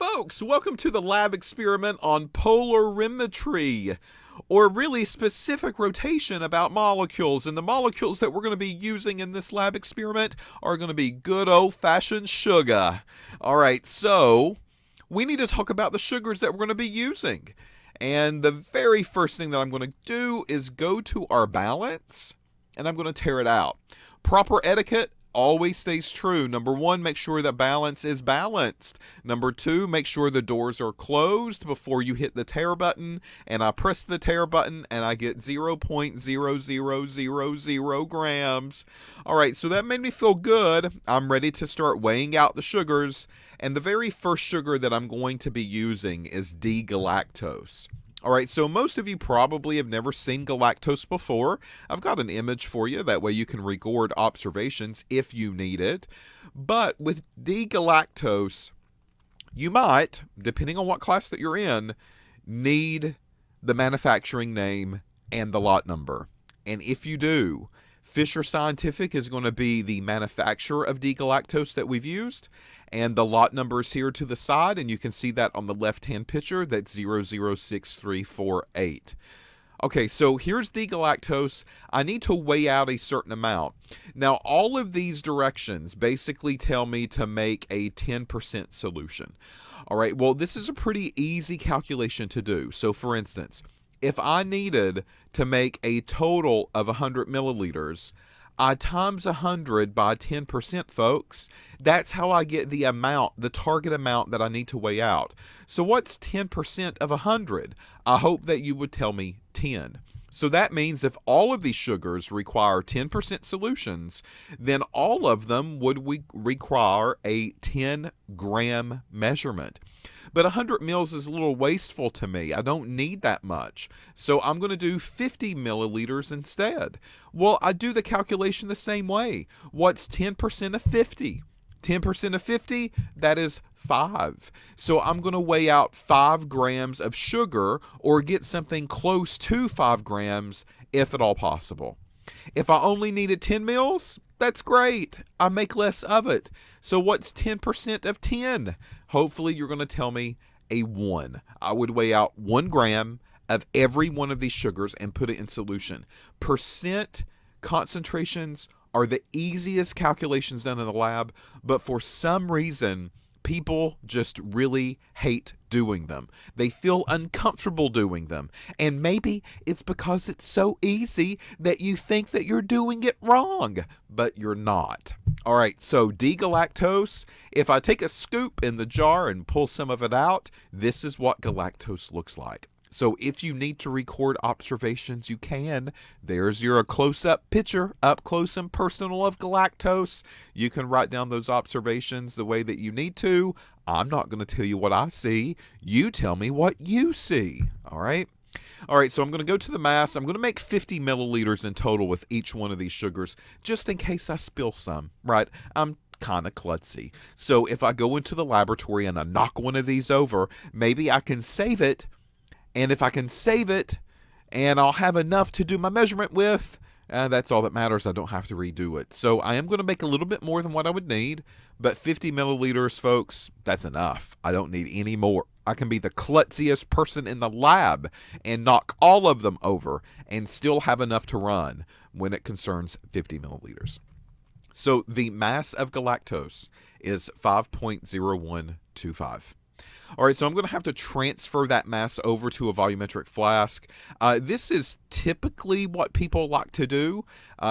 Folks, welcome to the lab experiment on polarimetry, or really specific rotation about molecules. And the molecules that we're going to be using in this lab experiment are going to be good old-fashioned sugar. All right, so we need to talk about the sugars that we're going to be using. And the very first thing that I'm going to do is go to our balance, and I'm going to tear it out. Proper etiquette always stays true. Number one, make sure the balance is balanced. Number two, make sure the doors are closed before you hit the tear button. And I press the tear button and I get 0.0000 grams. All right, so that made me feel good. I'm ready to start weighing out the sugars. And the very first sugar that I'm going to be using is D-galactose. All right, so most of you probably have never seen galactose before. I've got an image for you. That way you can record observations if you need it. But with D-galactose, you might, depending on what class that you're in, need the manufacturing name and the lot number. And if you do, Fisher Scientific is going to be the manufacturer of D-galactose that we've used. And the lot number is here to the side, and you can see that on the left-hand picture. That's 006348. Okay, so here's D-galactose. I need to weigh out a certain amount. Now, all of these directions basically tell me to make a 10% solution. All right, well, this is a pretty easy calculation to do. So, for instance, if I needed to make a total of 100 milliliters, I times 100 by 10%, folks. That's how I get the amount, the target amount that I need to weigh out. So what's 10% of 100? I hope that you would tell me 10. So that means if all of these sugars require 10% solutions, then all of them would require a 10-gram measurement. But 100 mils is a little wasteful to me. I don't need that much. So I'm going to do 50 milliliters instead. Well, I do the calculation the same way. What's 10% of 50? 10% of 50, that is 5. So I'm going to weigh out 5 grams of sugar or get something close to 5 grams if at all possible. If I only needed 10 mils, that's great. I make less of it. So what's 10% of 10? Hopefully you're going to tell me a 1. I would weigh out 1 gram of every one of these sugars and put it in solution. Percent concentrations are the easiest calculations done in the lab, but for some reason, people just really hate doing them. They feel uncomfortable doing them. And maybe it's because it's so easy that you think that you're doing it wrong, but you're not. All right, so D-galactose, if I take a scoop in the jar and pull some of it out, this is what galactose looks like. So if you need to record observations, you can. There's your close-up picture, up close and personal of galactose. You can write down those observations the way that you need to. I'm not going to tell you what I see. You tell me what you see. All right? All right, so I'm going to go to the mass. I'm going to make 50 milliliters in total with each one of these sugars, just in case I spill some, right? I'm kind of klutzy. So if I go into the laboratory and I knock one of these over, maybe I can save it. And if I can save it and I'll have enough to do my measurement with, that's all that matters. I don't have to redo it. So I am going to make a little bit more than what I would need, but 50 milliliters, folks, that's enough. I don't need any more. I can be the klutziest person in the lab and knock all of them over and still have enough to run when it concerns 50 milliliters. So the mass of galactose is 5.0125. All right, so I'm going to have to transfer that mass over to a volumetric flask. This is typically what people like to do.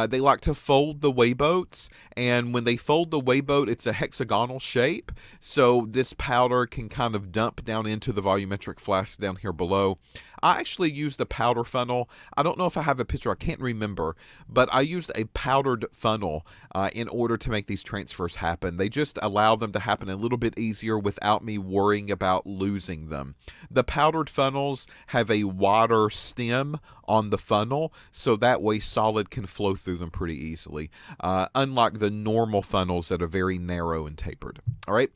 They like to fold the weigh boats, and when they fold the weigh boat, it's a hexagonal shape, so this powder can kind of dump down into the volumetric flask down here below. I actually used a powder funnel. I don't know if I have a picture. I can't remember, but I used a powdered funnel in order to make these transfers happen. They just allow them to happen a little bit easier without me worrying about losing them. The powdered funnels have a wider stem on the funnel, so that way solid can flow through them pretty easily, unlike the normal funnels that are very narrow and tapered. All right,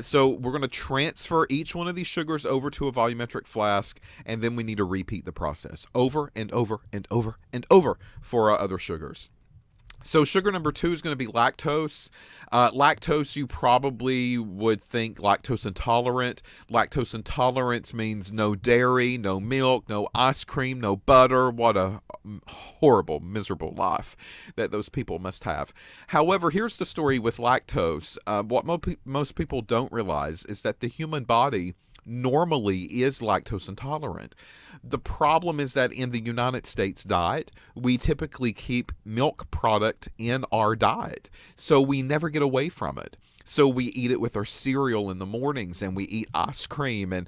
so we're going to transfer each one of these sugars over to a volumetric flask, and then we need to repeat the process over and over and over and over for our other sugars. So sugar number 2 is going to be lactose. Lactose, you probably would think lactose intolerant. Lactose intolerance means no dairy, no milk, no ice cream, no butter. What a horrible, miserable life that those people must have. However, here's the story with lactose. What most people don't realize is that the human body normally is lactose intolerant. The problem is that in the United States diet, we typically keep milk product in our diet. So we never get away from it. So we eat it with our cereal in the mornings, and we eat ice cream and,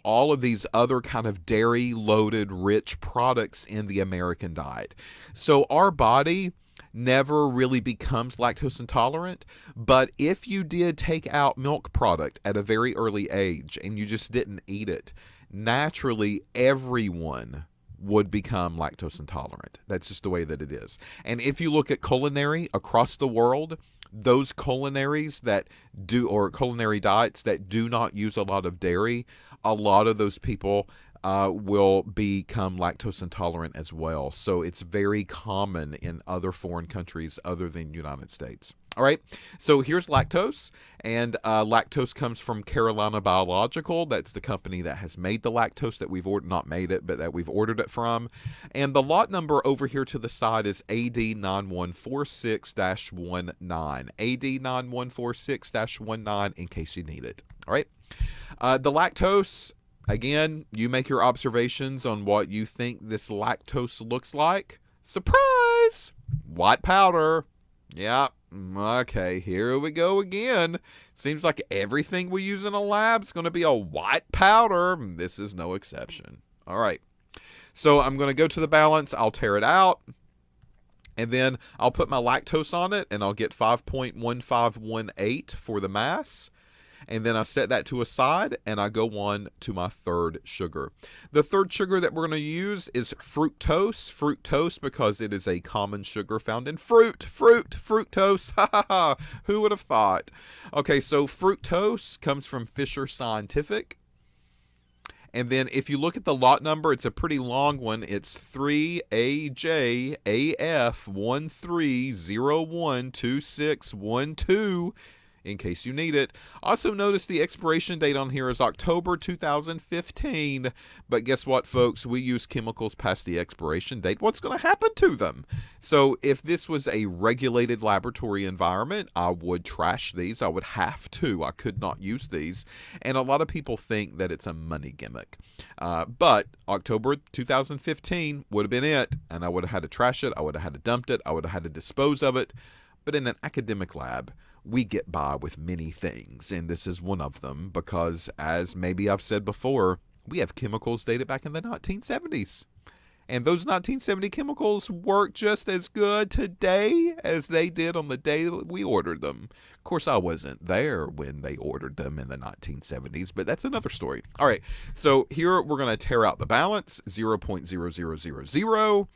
all of these other kind of dairy loaded rich products in the American diet. So our body never really becomes lactose intolerant, but if you did take out milk product at a very early age and you just didn't eat it, naturally everyone would become lactose intolerant. That's just the way that it is. And if you look at culinary across the world, those culinaries that do, or culinary diets that do not use a lot of dairy, a lot of those people will become lactose intolerant as well. So it's very common in other foreign countries other than United States. All right, so here's lactose, and lactose comes from Carolina Biological. That's the company that has made the lactose that we've ordered, not made it, but that we've ordered it from. And the lot number over here to the side is AD9146-19. AD9146-19 in case you need it. All right, the lactose. Again, you make your observations on what you think this lactose looks like. Surprise! White powder. Yeah, okay, here we go again. Seems like everything we use in a lab is going to be a white powder. This is no exception. All right, so I'm going to go to the balance. I'll tear it out, and then I'll put my lactose on it, and I'll get 5.1518 for the mass. And then I set that to a side, and I go on to my third sugar. The third sugar that we're going to use is fructose. Fructose because it is a common sugar found in fructose. Ha ha ha. Who would have thought? Okay, so fructose comes from Fisher Scientific. And then if you look at the lot number, it's a pretty long one. It's 3AJAF13012612. In case you need it. Also notice the expiration date on here is October 2015. But guess what, folks? We use chemicals past the expiration date. What's going to happen to them? So if this was a regulated laboratory environment, I would trash these. I would have to. I could not use these. And a lot of people think that it's a money gimmick. But October 2015 would have been it. And I would have had to trash it. I would have had to dump it. I would have had to dispose of it. But in an academic lab, we get by with many things, and this is one of them because, as maybe I've said before, we have chemicals dated back in the 1970s. And those 1970 chemicals work just as good today as they did on the day that we ordered them. Of course, I wasn't there when they ordered them in the 1970s, but that's another story. All right, so here we're going to tear out the balance, 0.0000.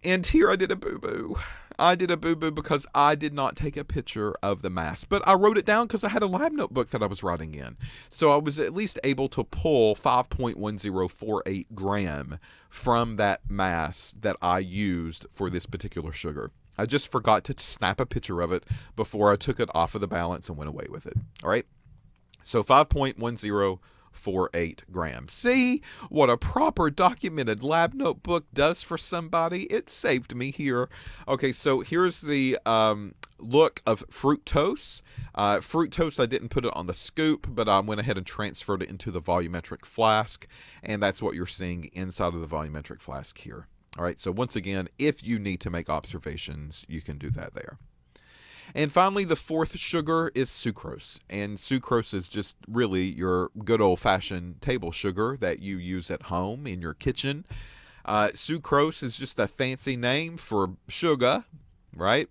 And here I did a boo-boo. I did a boo-boo because I did not take a picture of the mass. But I wrote it down because I had a lab notebook that I was writing in. So I was at least able to pull 5.1048 gram from that mass that I used for this particular sugar. I just forgot to snap a picture of it before I took it off of the balance and went away with it. All right? So 5.1048 grams. See what a proper documented lab notebook does for somebody? It saved me here. Okay, so here's the look of fructose. Fructose, I didn't put it on the scoop, but I went ahead and transferred it into the volumetric flask, and that's what you're seeing inside of the volumetric flask here. All right, so once again, if you need to make observations, you can do that there. And finally, the fourth sugar is sucrose. And sucrose is just really your good old-fashioned table sugar that you use at home in your kitchen. Sucrose is just a fancy name for sugar, right?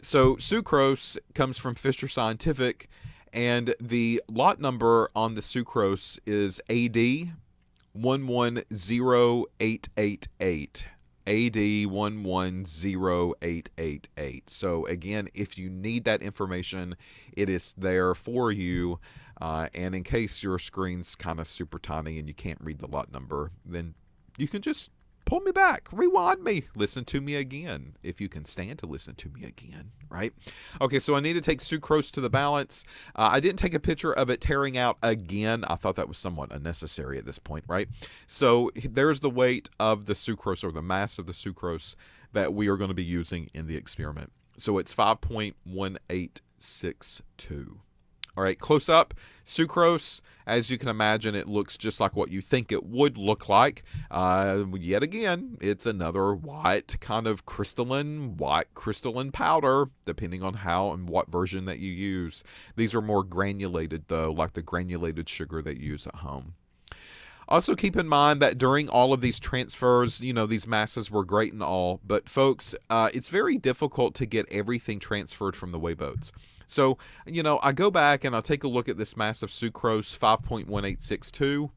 So sucrose comes from Fisher Scientific, and the lot number on the sucrose is AD110888. AD110888. So again, if you need that information, it is there for you. And in case your screen's kind of super tiny and you can't read the lot number, then you can just pull me back, rewind me, listen to me again, if you can stand to listen to me again, right? Okay, so I need to take sucrose to the balance. I didn't take a picture of it tearing out again. I thought that was somewhat unnecessary at this point, right? So there's the weight of the sucrose, or the mass of the sucrose that we are going to be using in the experiment. So it's 5.1862. All right, close up, sucrose, as you can imagine, it looks just like what you think it would look like. Yet again, it's another white crystalline powder, depending on how and what version that you use. These are more granulated, though, like the granulated sugar that you use at home. Also keep in mind that during all of these transfers, these masses were great and all, but folks, it's very difficult to get everything transferred from the weigh boats. So, I go back and I'll take a look at this mass of sucrose, 5.1862.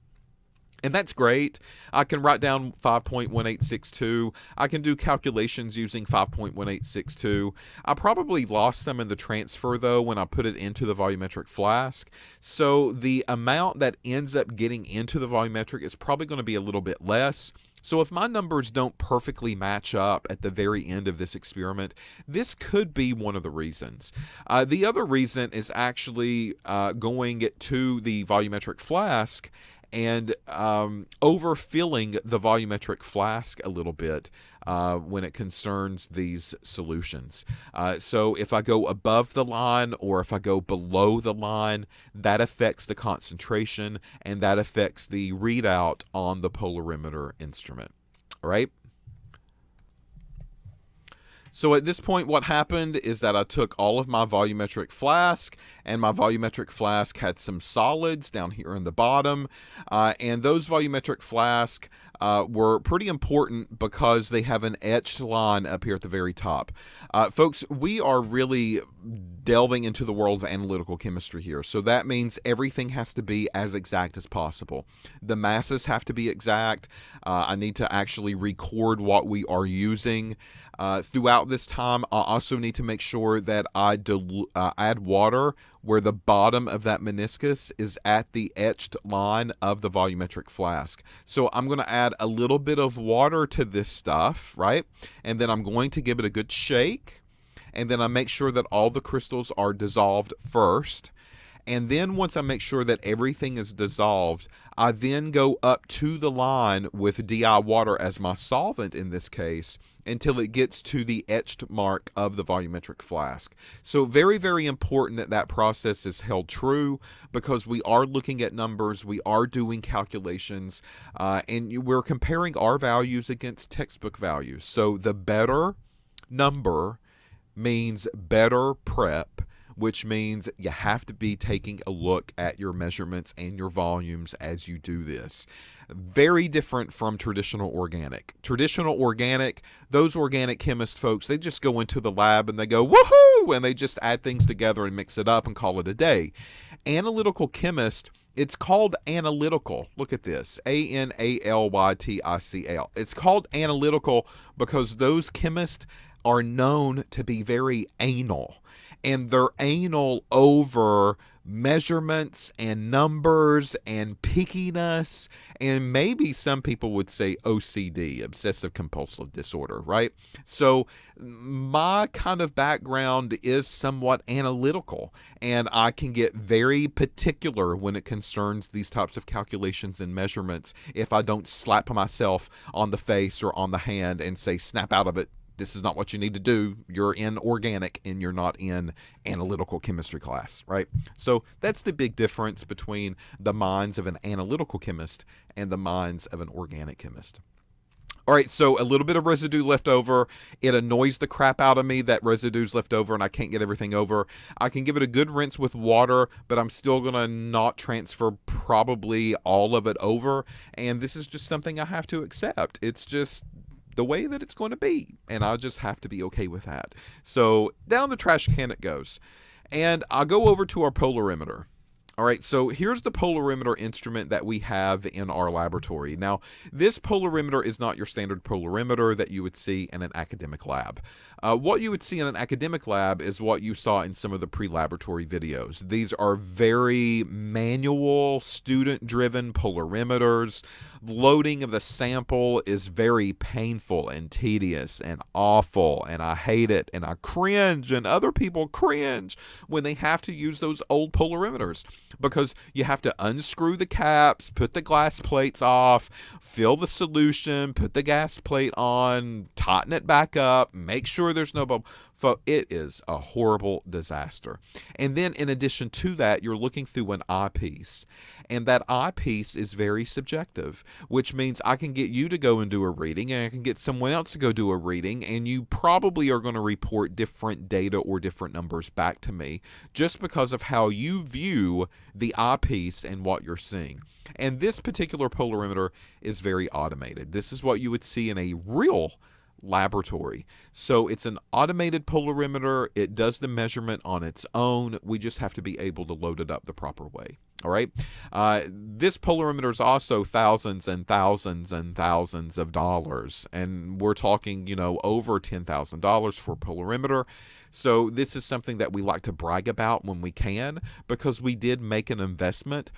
And that's great. I can write down 5.1862. I can do calculations using 5.1862. I probably lost some in the transfer, though, when I put it into the volumetric flask. So the amount that ends up getting into the volumetric is probably going to be a little bit less. So if my numbers don't perfectly match up at the very end of this experiment, this could be one of the reasons. The other reason is actually going to the volumetric flask and overfilling the volumetric flask a little bit when it concerns these solutions. So if I go above the line or if I go below the line, that affects the concentration and that affects the readout on the polarimeter instrument. All right? So at this point, what happened is that I took all of my volumetric flask, and my volumetric flask had some solids down here in the bottom, and those volumetric flask were pretty important because they have an etched line up here at the very top. Folks, we are really delving into the world of analytical chemistry here, so that means everything has to be as exact as possible. The masses have to be exact. I need to actually record what we are using. Throughout this time, I also need to make sure that I add water where the bottom of that meniscus is at the etched line of the volumetric flask. So I'm going to add a little bit of water to this stuff, right? And then I'm going to give it a good shake. And then I make sure that all the crystals are dissolved first. And then once I make sure that everything is dissolved, I then go up to the line with DI water as my solvent in this case until it gets to the etched mark of the volumetric flask. So very, very important that that process is held true because we are looking at numbers, we are doing calculations, and we're comparing our values against textbook values. So the better number means better prep, which means you have to be taking a look at your measurements and your volumes as you do this. Very different from traditional organic. Traditional organic, those organic chemist folks, they just go into the lab and they go, woohoo, and they just add things together and mix it up and call it a day. Analytical chemist, it's called analytical. Look at this, analytical. It's called analytical because those chemists are known to be very anal. And they're anal over measurements and numbers and pickiness, and maybe some people would say OCD, obsessive compulsive disorder, right? So my kind of background is somewhat analytical, and I can get very particular when it concerns these types of calculations and measurements if I don't slap myself on the face or on the hand and say, snap out of it. This is not what you need to do. You're in organic and you're not in analytical chemistry class, right? So that's the big difference between the minds of an analytical chemist and the minds of an organic chemist. All right, so a little bit of residue left over. It annoys the crap out of me that residue's left over and I can't get everything over. I can give it a good rinse with water, but I'm still going to not transfer probably all of it over. And this is just something I have to accept. It's just the way that it's going to be, and I'll just have to be okay with that. So down the trash can it goes, and I'll go over to our polarimeter. All right, so here's the polarimeter instrument that we have in our laboratory. Now, this polarimeter is not your standard polarimeter that you would see in an academic lab. What you would see in an academic lab is what you saw in some of the pre-laboratory videos. These are very manual, student-driven polarimeters. Loading of the sample is very painful and tedious and awful, and I hate it, and I cringe, and other people cringe when they have to use those old polarimeters, because you have to unscrew the caps, put the glass plates off, fill the solution, put the gas plate on, tighten it back up, make sure there's no bubble. It is a horrible disaster. And then in addition to that, you're looking through an eyepiece. And that eyepiece is very subjective, which means I can get you to go and do a reading, and I can get someone else to go do a reading, and you probably are going to report different data or different numbers back to me just because of how you view the eyepiece and what you're seeing. And this particular polarimeter is very automated. This is what you would see in a real laboratory. So it's an automated polarimeter. It does the measurement on its own. We just have to be able to load it up the proper way. All right. This polarimeter is also thousands and thousands and thousands of dollars. And we're talking, over $10,000 for a polarimeter. So this is something that we like to brag about when we can, because we did make an investment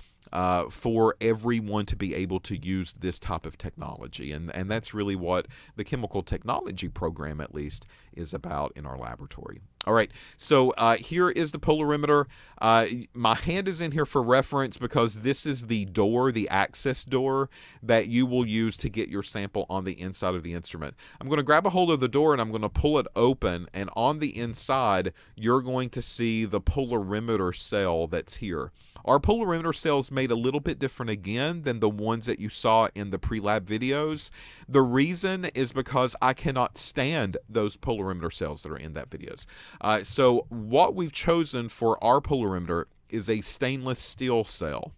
for everyone to be able to use this type of technology. And that's really what the chemical technology program, at least, is about in our laboratory. All right, so here is the polarimeter. My hand is in here for reference because this is the door, the access door that you will use to get your sample on the inside of the instrument. I'm going to grab a hold of the door and I'm going to pull it open, and on the inside you're going to see the polarimeter cell that's here. Our polarimeter cell is made a little bit different again than the ones that you saw in the pre-lab videos. The reason is because I cannot stand those polarimeter cells that are in that videos. So what we've chosen for our polarimeter is a stainless steel cell.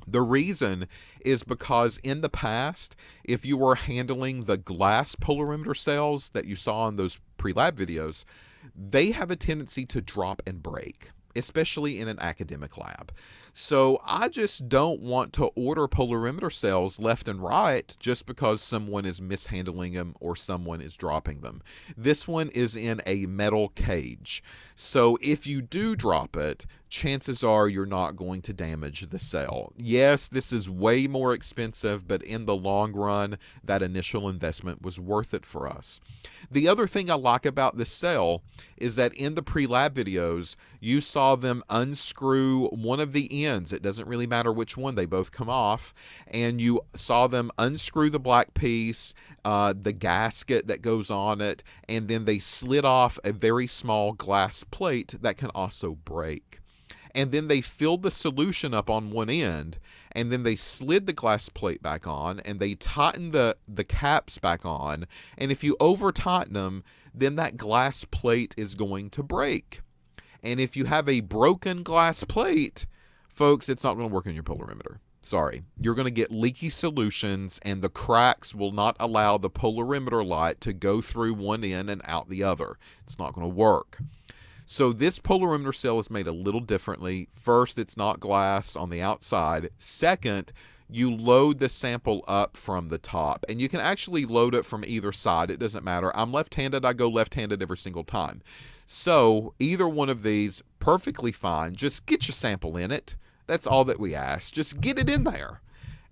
The reason is because in the past, if you were handling the glass polarimeter cells that you saw in those pre-lab videos, they have a tendency to drop and break, especially in an academic lab. So I just don't want to order polarimeter cells left and right just because someone is mishandling them or someone is dropping them. This one is in a metal cage. So if you do drop it, chances are you're not going to damage the cell. Yes, this is way more expensive, but in the long run, that initial investment was worth it for us. The other thing I like about this cell is that in the pre-lab videos, you saw them unscrew one of the ends. It doesn't really matter which one, they both come off. And you saw them unscrew the black piece, the gasket that goes on it, and then they slid off a very small glass plate that can also break. And then they filled the solution up on one end, and then they slid the glass plate back on, and they tightened the caps back on. And if you over tighten them, then that glass plate is going to break. And if you have a broken glass plate, folks, it's not going to work in your polarimeter. Sorry. You're going to get leaky solutions, and the cracks will not allow the polarimeter light to go through one end and out the other. It's not going to work. So this polarimeter cell is made a little differently. First, it's not glass on the outside. Second, you load the sample up from the top, and you can actually load it from either side. It doesn't matter. I'm left-handed. I go left-handed every single time. So either one of these, perfectly fine. Just get your sample in it. That's all that we ask. Just get it in there.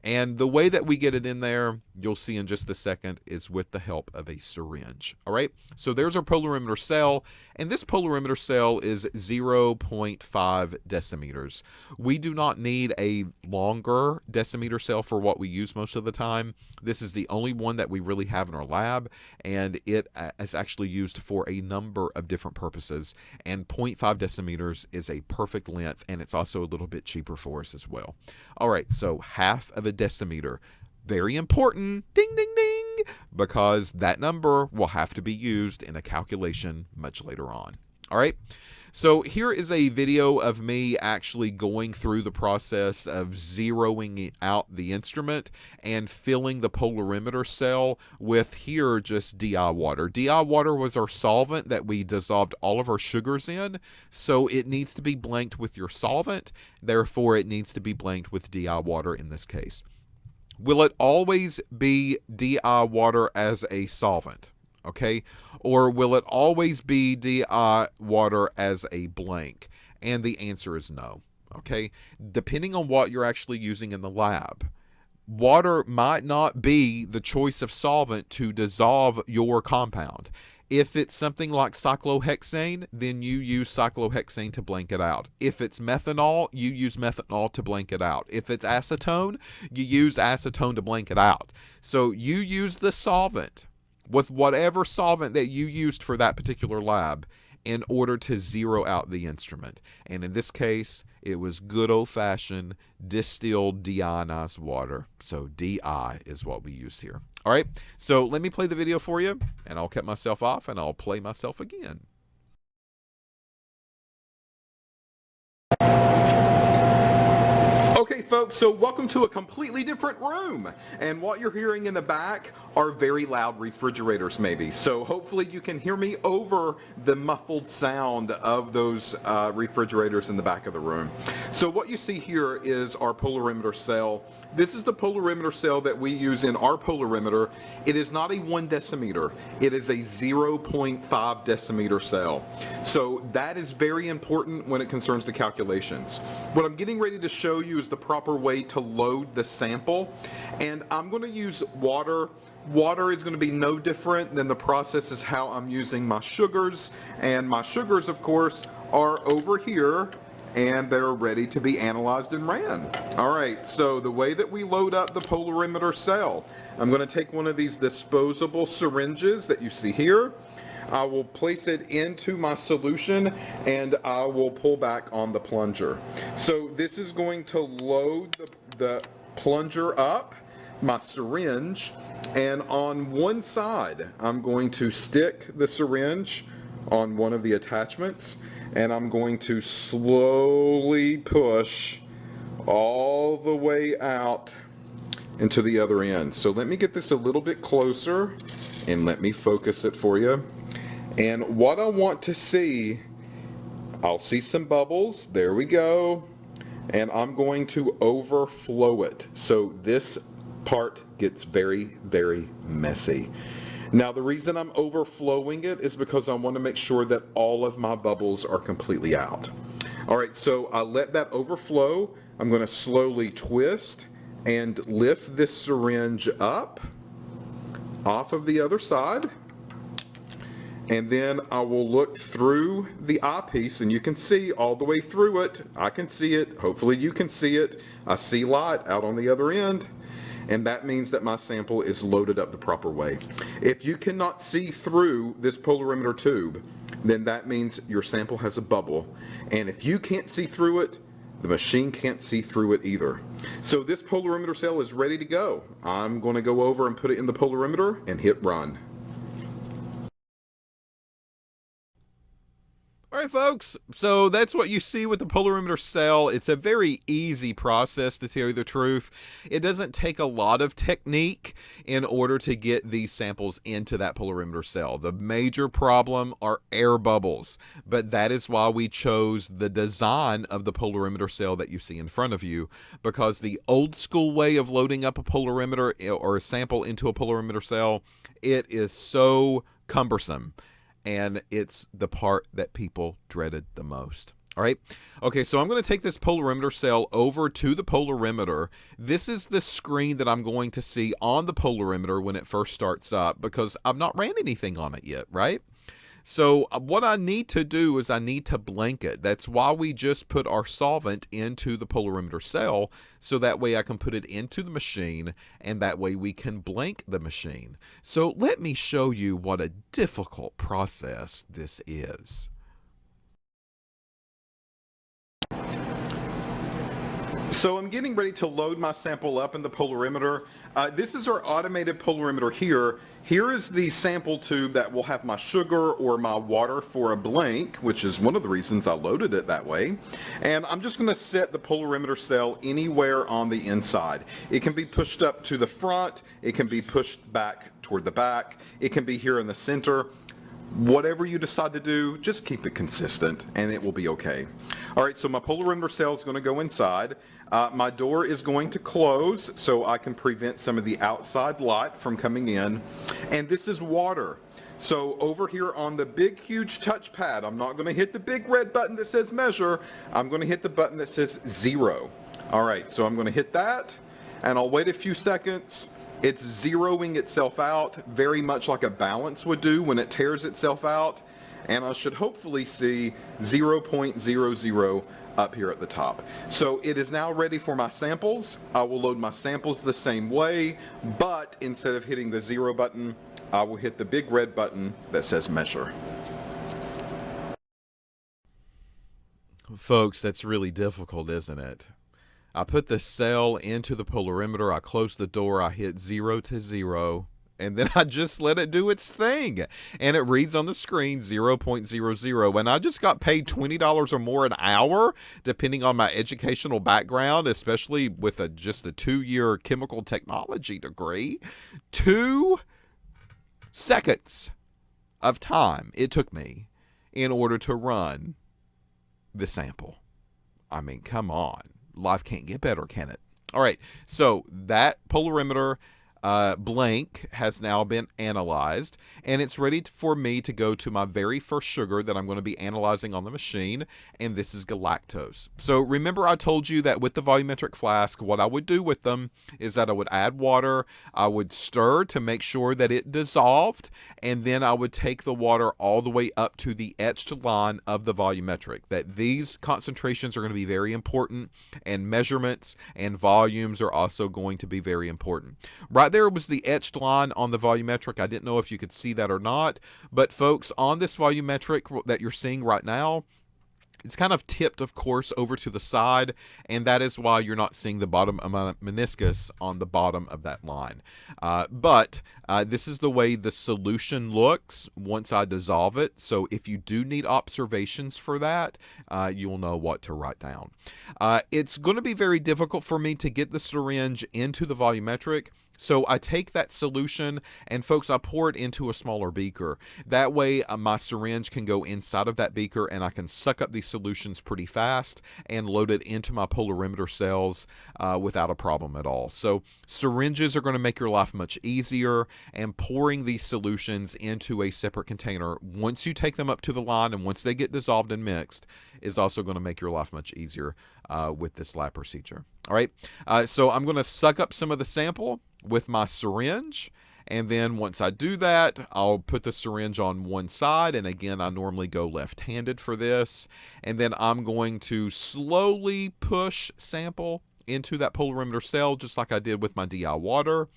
And the way that we get it in there, you'll see in just a second, is with the help of a syringe. All right, so there's our polarimeter cell, and this polarimeter cell is 0.5 decimeters. We do not need a longer decimeter cell for what we use most of the time. This is the only one that we really have in our lab, and it is actually used for a number of different purposes, and 0.5 decimeters is a perfect length, and it's also a little bit cheaper for us as well. All right, so half of a decimeter. Very important, ding, ding, ding, because that number will have to be used in a calculation much later on. All right, so here is a video of me actually going through the process of zeroing out the instrument and filling the polarimeter cell with here just DI water. DI water was our solvent that we dissolved all of our sugars in, so it needs to be blanked with your solvent. Therefore, it needs to be blanked with DI water in this case. Will it always be DI water as a solvent? okay? Or will it always be DI water as a blank? And the answer is no, okay? Depending on what you're actually using in the lab. Water might not be the choice of solvent to dissolve your compound. If it's something like cyclohexane, then you use cyclohexane to blank it out. If it's methanol, you use methanol to blank it out. If it's acetone, you use acetone to blank it out. So you use the solvent with whatever solvent that you used for that particular lab in order to zero out the instrument. And in this case, it was good old-fashioned distilled deionized water. So DI is what we used here. All right, so let me play the video for you, and I'll cut myself off, and I'll play myself again. Okay, folks, so welcome to a completely different room. And what you're hearing in the back are very loud refrigerators, maybe. So hopefully you can hear me over the muffled sound of those refrigerators in the back of the room. So what you see here is our polarimeter cell. This is the polarimeter cell that we use in our polarimeter. It is not a 1 decimeter. It is a 0.5 decimeter cell. So that is very important when it concerns the calculations. What I'm getting ready to show you is the proper way to load the sample. And I'm going to use water. Water is going to be no different than the process is how I'm using my sugars. And my sugars, of course, are over here, and they're ready to be analyzed and ran. All right, so the way that we load up the polarimeter cell, I'm going to take one of these disposable syringes that you see here. I will place it into my solution, and I will pull back on the plunger. So this is going to load the plunger up, my syringe, and on one side I'm going to stick the syringe on one of the attachments, and I'm going to slowly push all the way out into the other end. So let me get this a little bit closer and let me focus it for you. And what I want to see, I'll see some bubbles, there we go, and I'm going to overflow it. So this part gets very, very messy. Now the reason I'm overflowing it is because I want to make sure that all of my bubbles are completely out. Alright, so I let that overflow. I'm going to slowly twist and lift this syringe up off of the other side. And then I will look through the eyepiece, and you can see all the way through it. I can see it. Hopefully you can see it. I see light out on the other end. And that means that my sample is loaded up the proper way. If you cannot see through this polarimeter tube, then that means your sample has a bubble. And if you can't see through it, the machine can't see through it either. So this polarimeter cell is ready to go. I'm going to go over and put it in the polarimeter and hit run. Alright folks, so that's what you see with the polarimeter cell. It's a very easy process, to tell you the truth. It doesn't take a lot of technique in order to get these samples into that polarimeter cell. The major problem are air bubbles, but that is why we chose the design of the polarimeter cell that you see in front of you, because the old school way of loading up a polarimeter or a sample into a polarimeter cell, it is so cumbersome. And it's the part that people dreaded the most. All right. Okay, so I'm going to take this polarimeter cell over to the polarimeter. This is the screen that I'm going to see on the polarimeter when it first starts up, because I've not ran anything on it yet, right? So what I need to do is I need to blank it. That's why we just put our solvent into the polarimeter cell, so that way I can put it into the machine, and that way we can blank the machine. So let me show you what a difficult process this is. So I'm getting ready to load my sample up in the polarimeter. This is our automated polarimeter here. Here is the sample tube that will have my sugar or my water for a blank, which is one of the reasons I loaded it that way. And I'm just going to set the polarimeter cell anywhere on the inside. It can be pushed up to the front. It can be pushed back toward the back. It can be here in the center. Whatever you decide to do, just keep it consistent and it will be okay. Alright, so my polarimeter cell is going to go inside. My door is going to close so I can prevent some of the outside light from coming in. And this is water. So over here on the big huge touchpad, I'm not going to hit the big red button that says measure. I'm going to hit the button that says 0. All right, so I'm going to hit that and I'll wait a few seconds. It's zeroing itself out very much like a balance would do when it tears itself out. And I should hopefully see 0.00 up here at the top. So it is now ready for my samples. I will load my samples the same way, but instead of hitting the 0 button, I will hit the big red button that says measure. Folks, that's really difficult, isn't it? I put the cell into the polarimeter, I close the door, I hit 0 to 0, and then I just let it do its thing. And it reads on the screen 0.00. And I just got paid $20 or more an hour, depending on my educational background, especially with just a 2-year chemical technology degree. 2 seconds of time it took me in order to run the sample. I mean, come on. Life can't get better, can it? All right, so that polarimeter blank has now been analyzed, and it's ready for me to go to my very first sugar that I'm going to be analyzing on the machine, and this is galactose. So remember I told you that with the volumetric flask, what I would do with them is that I would add water, I would stir to make sure that it dissolved, and then I would take the water all the way up to the etched line of the volumetric. That these concentrations are going to be very important, and measurements and volumes are also going to be very important. Right there was the etched line on the volumetric. I didn't know if you could see that or not, but folks, on this volumetric that you're seeing right now, it's kind of tipped, of course, over to the side, and that is why you're not seeing the bottom of my meniscus on the bottom of that line. But this is the way the solution looks once I dissolve it. So if you do need observations for that, you'll know what to write down. It's going to be very difficult for me to get the syringe into the volumetric. So I take that solution and, folks, I pour it into a smaller beaker. That way my syringe can go inside of that beaker and I can suck up these solutions pretty fast and load it into my polarimeter cells without a problem at all. So syringes are going to make your life much easier, and pouring these solutions into a separate container once you take them up to the line and once they get dissolved and mixed is also going to make your life much easier with this lab procedure. All right, so I'm going to suck up some of the sample with my syringe, and then once I do that, I'll put the syringe on one side, and again, I normally go left-handed for this, and then I'm going to slowly push sample into that polarimeter cell just like I did with my DI water.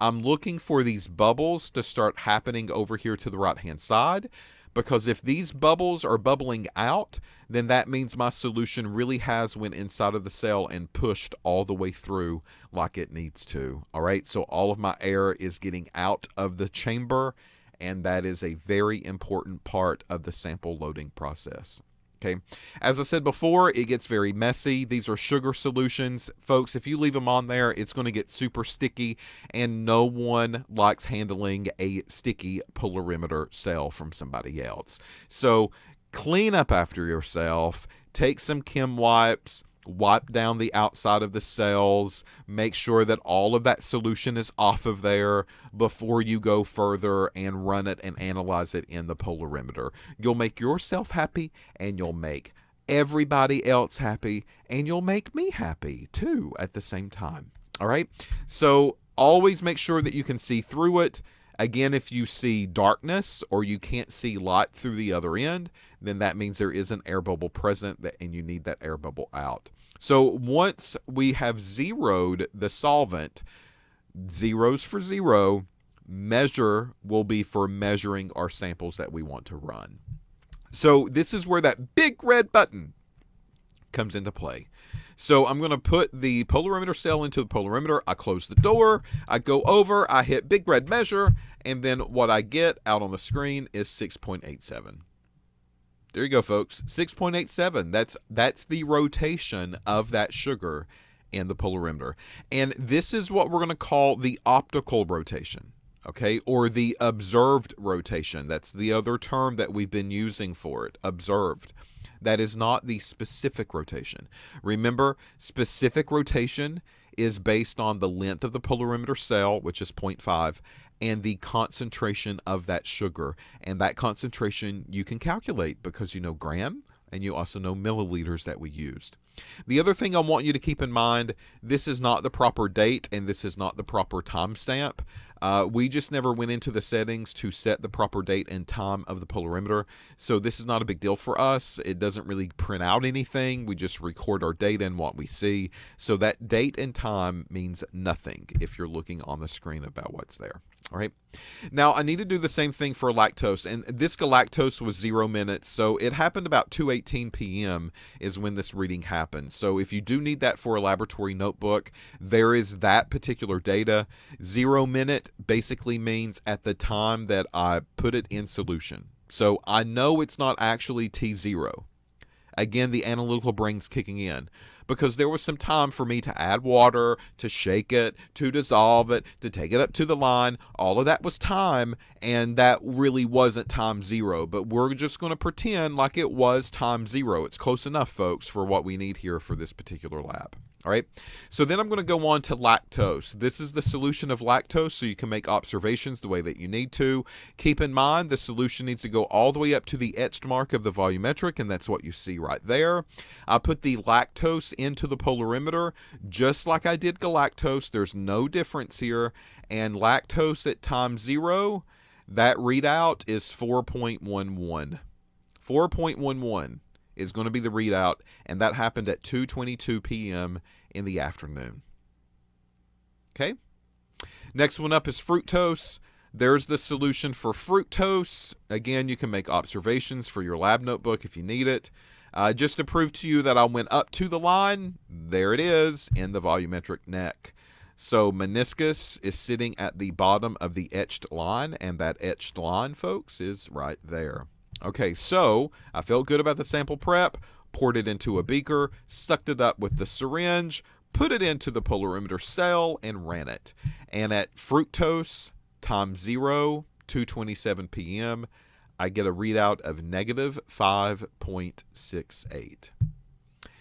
I'm looking for these bubbles to start happening over here to the right-hand side, because if these bubbles are bubbling out, then that means my solution really has went inside of the cell and pushed all the way through like it needs to. All right, so all of my air is getting out of the chamber, and that is a very important part of the sample loading process. Okay, as I said before, it gets very messy. These are sugar solutions. Folks, if you leave them on there, it's going to get super sticky, and no one likes handling a sticky polarimeter cell from somebody else. So clean up after yourself, take some chem wipes, wipe down the outside of the cells, make sure that all of that solution is off of there before you go further and run it and analyze it in the polarimeter. You'll make yourself happy, and you'll make everybody else happy, and you'll make me happy too at the same time. All right, so always make sure that you can see through it. Again, if you see darkness or you can't see light through the other end, then that means there is an air bubble present and you need that air bubble out. So once we have zeroed the solvent, zeros for zero, measure will be for measuring our samples that we want to run. So this is where that big red button comes into play. So I'm going to put the polarimeter cell into the polarimeter. I close the door. I go over. I hit big red measure. And then what I get out on the screen is 6.87. There you go, folks. 6.87. That's the rotation of that sugar in the polarimeter. And this is what we're going to call the optical rotation. Okay, or the observed rotation. That's the other term that we've been using for it, observed. That is not the specific rotation. Remember, specific rotation is based on the length of the polarimeter cell, which is 0.5, and the concentration of that sugar. And that concentration you can calculate because you know gram and you also know milliliters that we used. The other thing I want you to keep in mind, this is not the proper date and this is not the proper timestamp. We just never went into the settings to set the proper date and time of the polarimeter, so this is not a big deal for us. It doesn't really print out anything. We just record our data and what we see. So that date and time means nothing if you're looking on the screen about what's there. All right. Now, I need to do the same thing for lactose, and this galactose was 0 minutes, so it happened about 2:18 p.m. is when this reading happened. So if you do need that for a laboratory notebook, there is that particular data. 0 minute basically means at the time that I put it in solution. So I know it's not actually T0. Again, the analytical brain's kicking in because there was some time for me to add water, to shake it, to dissolve it, to take it up to the line. All of that was time, and that really wasn't time 0. But we're just going to pretend like it was time 0. It's close enough, folks, for what we need here for this particular lab. All right, so then I'm going to go on to lactose. This is the solution of lactose, so you can make observations the way that you need to. Keep in mind the solution needs to go all the way up to the etched mark of the volumetric, and that's what you see right there. I put the lactose into the polarimeter just like I did galactose. There's no difference here. And lactose at time 0, that readout is 4.11. 4.11. is going to be the readout, and that happened at 2:22 p.m. in the afternoon. Okay? Next one up is fructose. There's the solution for fructose. Again, you can make observations for your lab notebook if you need it. Just to prove to you that I went up to the line, there it is in the volumetric neck. So meniscus is sitting at the bottom of the etched line, and that etched line, folks, is right there. Okay, so I felt good about the sample prep, poured it into a beaker, sucked it up with the syringe, put it into the polarimeter cell, and ran it. And at fructose, time 0, 2:27 p.m., I get a readout of negative 5.68.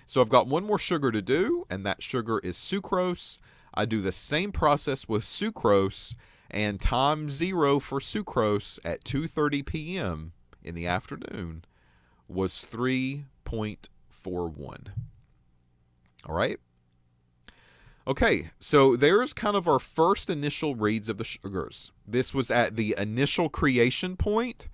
So I've got one more sugar to do, and that sugar is sucrose. I do the same process with sucrose, and time 0 for sucrose at 2:30 p.m. in the afternoon was 3.41. All right? Okay, so there's kind of our first initial reads of the sugars. This was at the initial creation point,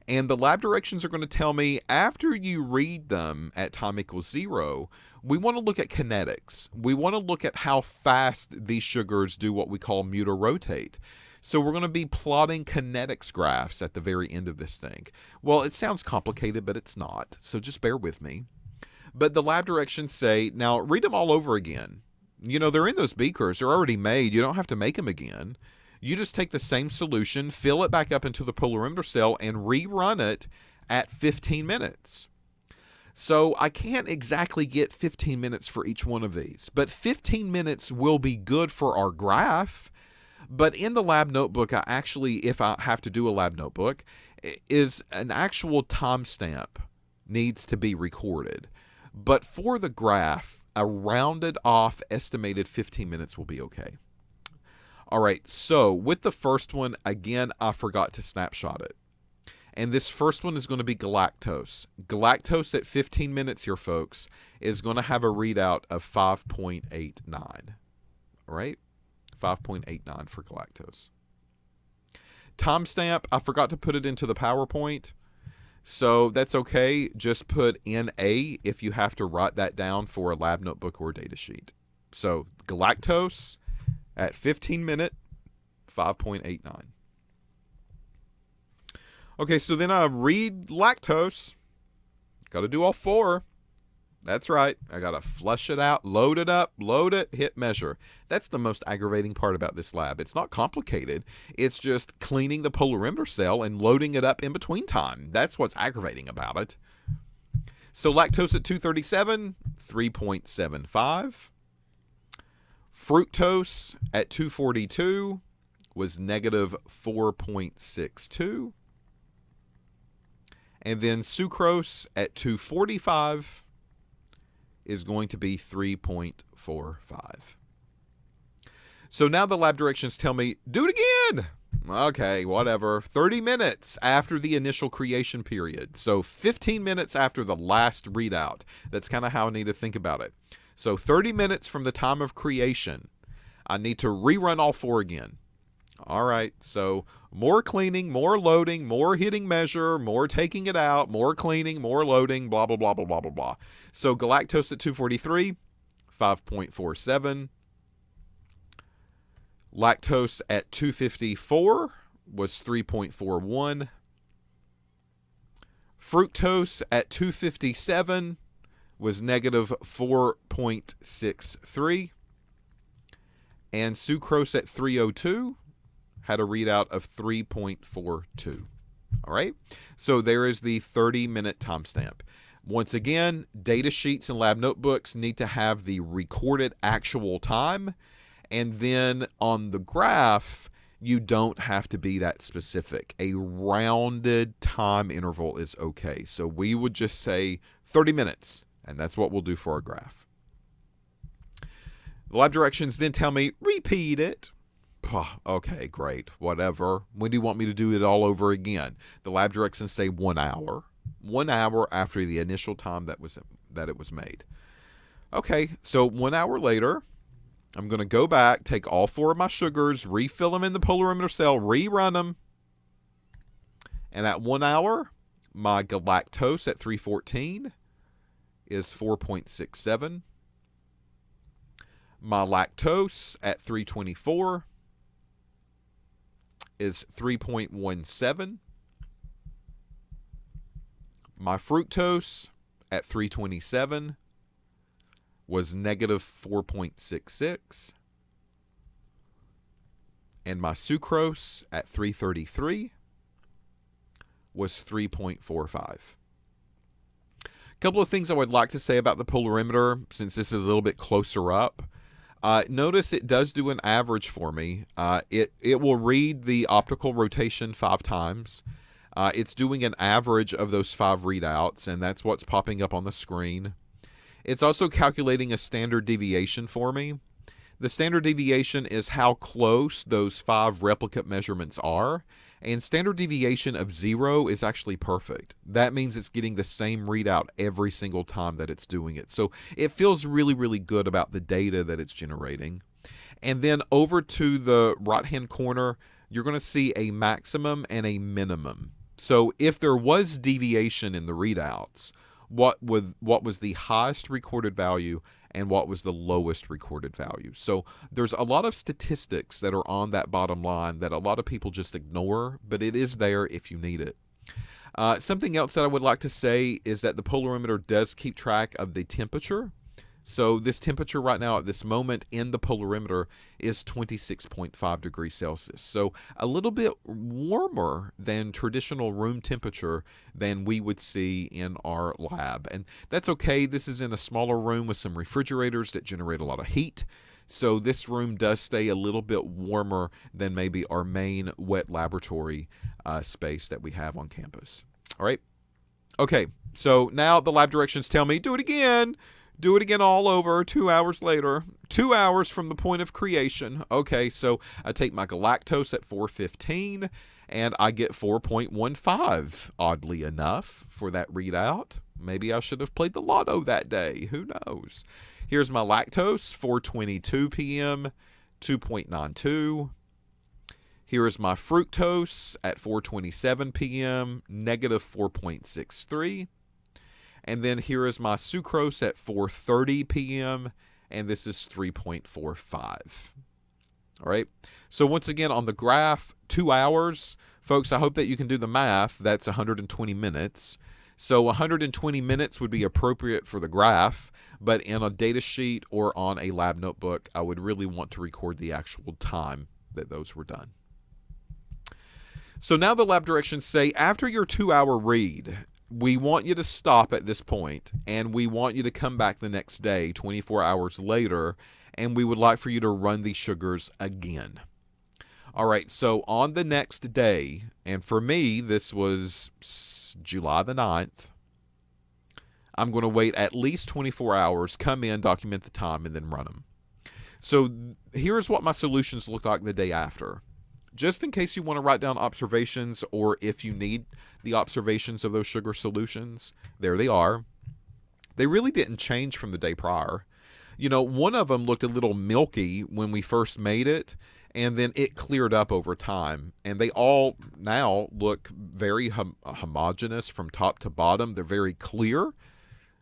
and the lab directions are going to tell me after you read them at time equals 0, we want to look at kinetics. We want to look at how fast these sugars do what we call mutorotate. So we're going to be plotting kinetics graphs at the very end of this thing. Well, it sounds complicated, but it's not. So just bear with me. But the lab directions say, now read them all over again. You know, they're in those beakers. They're already made. You don't have to make them again. You just take the same solution, fill it back up into the polarimeter cell, and rerun it at 15 minutes. So I can't exactly get 15 minutes for each one of these, but 15 minutes will be good for our graph. But in the lab notebook, I actually, if I have to do a lab notebook, is an actual timestamp needs to be recorded. But for the graph, a rounded off estimated 15 minutes will be okay. All right, so with the first one, again, I forgot to snapshot it. And this first one is going to be galactose. Galactose at 15 minutes here, folks, is going to have a readout of 5.89. All right, 5.89 for galactose. Timestamp, I forgot to put it into the PowerPoint. So that's okay. Just put NA if you have to write that down for a lab notebook or data sheet. So galactose at 15 minute, 5.89. Okay, so then I read lactose. Got to do all 4. That's right. I got to flush it out, load it up, load it, hit measure. That's the most aggravating part about this lab. It's not complicated. It's just cleaning the polarimeter cell and loading it up in between time. That's what's aggravating about it. So lactose at 237, 3.75. Fructose at 242 was negative 4.62. And then sucrose at 245 is going to be 3.45. So now the lab directions tell me, do it again. Okay, whatever. 30 minutes after the initial creation period. So 15 minutes after the last readout. That's kind of how I need to think about it. So 30 minutes from the time of creation, I need to rerun all 4 again. All right, so more cleaning, more loading, more hitting measure, more taking it out, more cleaning, more loading, blah, blah, blah, blah, blah, blah, blah. So galactose at 243, 5.47. Lactose at 254 was 3.41. Fructose at 257 was negative 4.63. And sucrose at 302 had a readout of 3.42. All right, so there is the 30-minute timestamp. Once again, data sheets and lab notebooks need to have the recorded actual time. And then on the graph, you don't have to be that specific. A rounded time interval is okay. So we would just say 30 minutes, and that's what we'll do for our graph. The lab directions then tell me, repeat it. Okay, great, whatever. When do you want me to do it all over again? The lab directions say 1 hour. 1 hour after the initial time that it was made. Okay, so 1 hour later, I'm going to go back, take all 4 of my sugars, refill them in the polarimeter cell, rerun them. And at 1 hour, my galactose at 314 is 4.67. My lactose at 324 is 3.17. My fructose at 327 was negative 4.66. And my sucrose at 333 was 3.45. A couple of things I would like to say about the polarimeter, since this is a little bit closer up. Notice it does do an average for me. It will read the optical rotation 5 times. It's doing an average of those 5 readouts, and that's what's popping up on the screen. It's also calculating a standard deviation for me. The standard deviation is how close those 5 replicate measurements are, and standard deviation of 0 is actually perfect. That means it's getting the same readout every single time that it's doing it. So it feels really, really good about the data that it's generating. And then over to the right-hand corner, you're going to see a maximum and a minimum. So if there was deviation in the readouts, what was the highest recorded value and what was the lowest recorded value. So there's a lot of statistics that are on that bottom line that a lot of people just ignore, but it is there if you need it. Something else that I would like to say is that the polarimeter does keep track of the temperature. So this temperature right now at this moment in the polarimeter is 26.5 degrees Celsius. So a little bit warmer than traditional room temperature than we would see in our lab. And that's okay. This is in a smaller room with some refrigerators that generate a lot of heat. So this room does stay a little bit warmer than maybe our main wet laboratory space that we have on campus. All right. Okay. So now the lab directions tell me, do it again. Do it again all over 2 hours later. 2 hours from the point of creation. Okay, so I take my galactose at 415, and I get 4.15, oddly enough, for that readout. Maybe I should have played the lotto that day. Who knows? Here's my lactose, 4:22 p.m., 2.92. Here is my fructose at 4:27 p.m., negative 4.63. And then here is my sucrose at 4:30 p.m., and this is 3.45. All right. So once again, on the graph, 2 hours. Folks, I hope that you can do the math. That's 120 minutes. So 120 minutes would be appropriate for the graph, but in a data sheet or on a lab notebook, I would really want to record the actual time that those were done. So now the lab directions say, after your 2-hour read, we want you to stop at this point, and we want you to come back the next day, 24 hours later, and we would like for you to run these sugars again. All right, so on the next day, and for me, this was July the 9th, I'm going to wait at least 24 hours, come in, document the time, and then run them. So here's what my solutions look like the day after. Just in case you want to write down observations, or if you need the observations of those sugar solutions, there they are. They really didn't change from the day prior. You know, one of them looked a little milky when we first made it, and then it cleared up over time. And they all now look very homogeneous from top to bottom. They're very clear.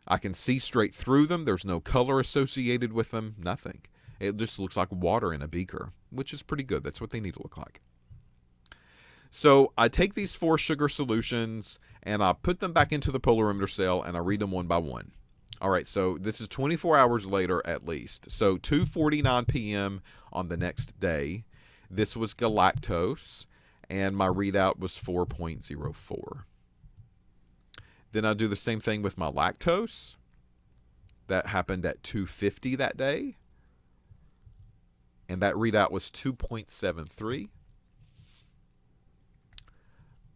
I can see straight through them. There's no color associated with them, nothing. It just looks like water in a beaker, which is pretty good. That's what they need to look like. So I take these 4 sugar solutions and I put them back into the polarimeter cell and I read them one by one. All right, so this is 24 hours later at least. So 2:49 p.m. on the next day. This was galactose, and my readout was 4.04. Then I do the same thing with my lactose. That happened at 2:50 that day, and that readout was 2.73.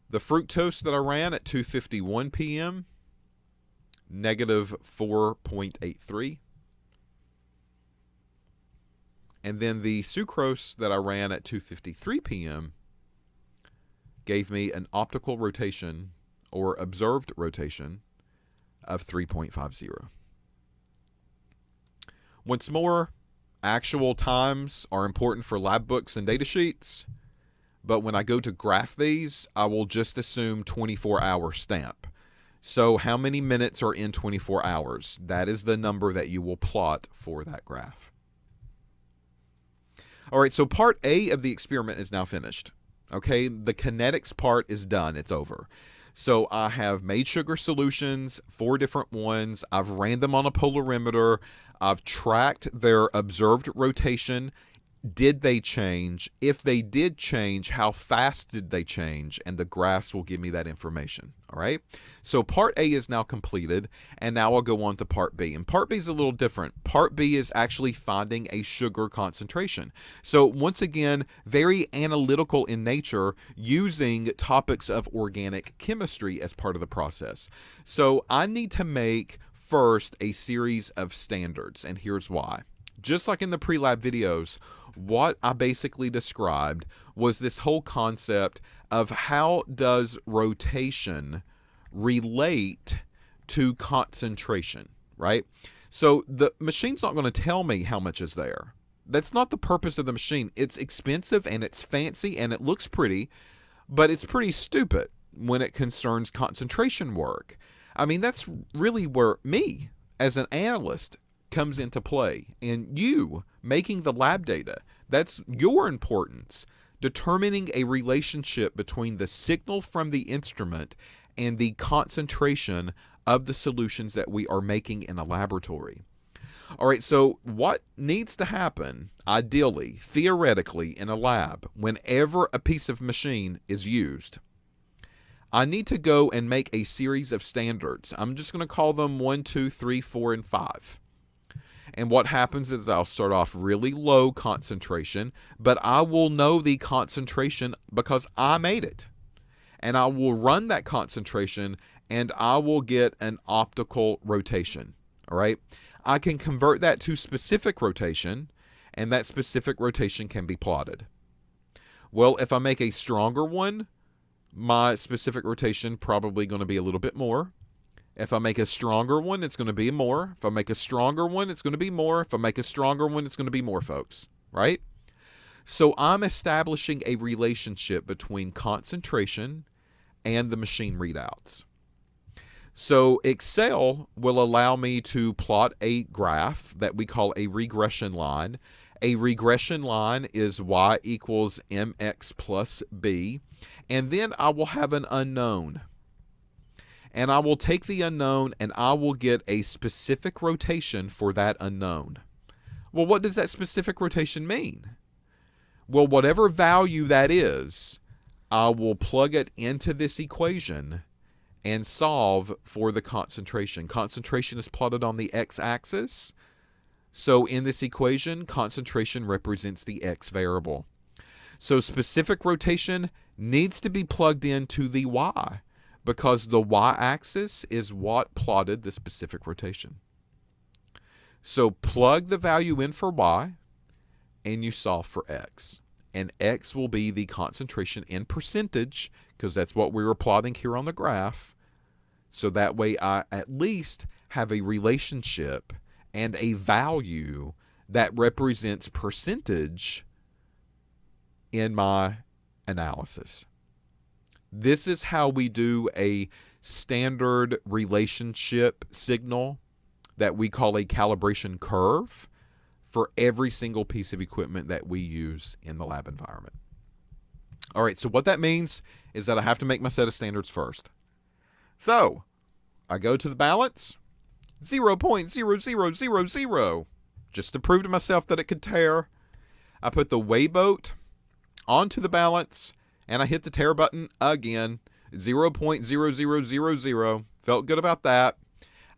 The fructose that I ran at 2:51 p.m., negative 4.83. And then the sucrose that I ran at 2:53 p.m. gave me an optical rotation, or observed rotation, of 3.50. Once more, actual times are important for lab books and data sheets, but when I go to graph these, I will just assume 24-hour stamp. So how many minutes are in 24 hours? That is the number that you will plot for that graph. All right, so part A of the experiment is now finished. Okay, the kinetics part is done. It's over. So I have made sugar solutions, 4 different ones. I've ran them on a polarimeter. I've tracked their observed rotation. Did they change? If they did change, how fast did they change? And the graphs will give me that information. All right. So part A is now completed, and now I'll go on to part B. And part B is a little different. Part B is actually finding a sugar concentration. So once again, very analytical in nature, using topics of organic chemistry as part of the process. So I need to make first a series of standards, and here's why. Just like in the pre-lab videos, what I basically described was this whole concept of how does rotation relate to concentration, right? So the machine's not going to tell me how much is there. That's not the purpose of the machine. It's expensive and it's fancy and it looks pretty, but it's pretty stupid when it concerns concentration work. I mean, that's really where me, as an analyst, comes into play. And you making the lab data, that's your importance. Determining a relationship between the signal from the instrument and the concentration of the solutions that we are making in a laboratory. All right, so what needs to happen, ideally, theoretically, in a lab, whenever a piece of machine is used, I need to go and make a series of standards. I'm just going to call them 1, 2, 3, 4, and 5. And what happens is I'll start off really low concentration, but I will know the concentration because I made it. And I will run that concentration and I will get an optical rotation. All right. I can convert that to specific rotation, and that specific rotation can be plotted. Well, if I make a stronger one, my specific rotation probably going to be a little bit more. If I make a stronger one, it's going to be more. If I make a stronger one, it's going to be more. If I make a stronger one, it's going to be more, folks. Right? So I'm establishing a relationship between concentration and the machine readouts. So Excel will allow me to plot a graph that we call a regression line. A regression line is y equals mx plus b. And then I will have an unknown. And I will take the unknown and I will get a specific rotation for that unknown. Well, what does that specific rotation mean? Well, whatever value that is, I will plug it into this equation and solve for the concentration. Concentration is plotted on the x-axis. So in this equation, concentration represents the x variable. So specific rotation needs to be plugged into the y, because the y-axis is what plotted the specific rotation. So plug the value in for y, and you solve for x. And x will be the concentration in percentage, because that's what we were plotting here on the graph. So that way I at least have a relationship and a value that represents percentage in my analysis. This is how we do a standard relationship signal that we call a calibration curve for every single piece of equipment that we use in the lab environment. All right, so what that means is that I have to make my set of standards first. So I go to the balance, 0.0000, just to prove to myself that it could tare. I put the weigh boat onto the balance, and I hit the tare button again, 0.0000. Felt good about that.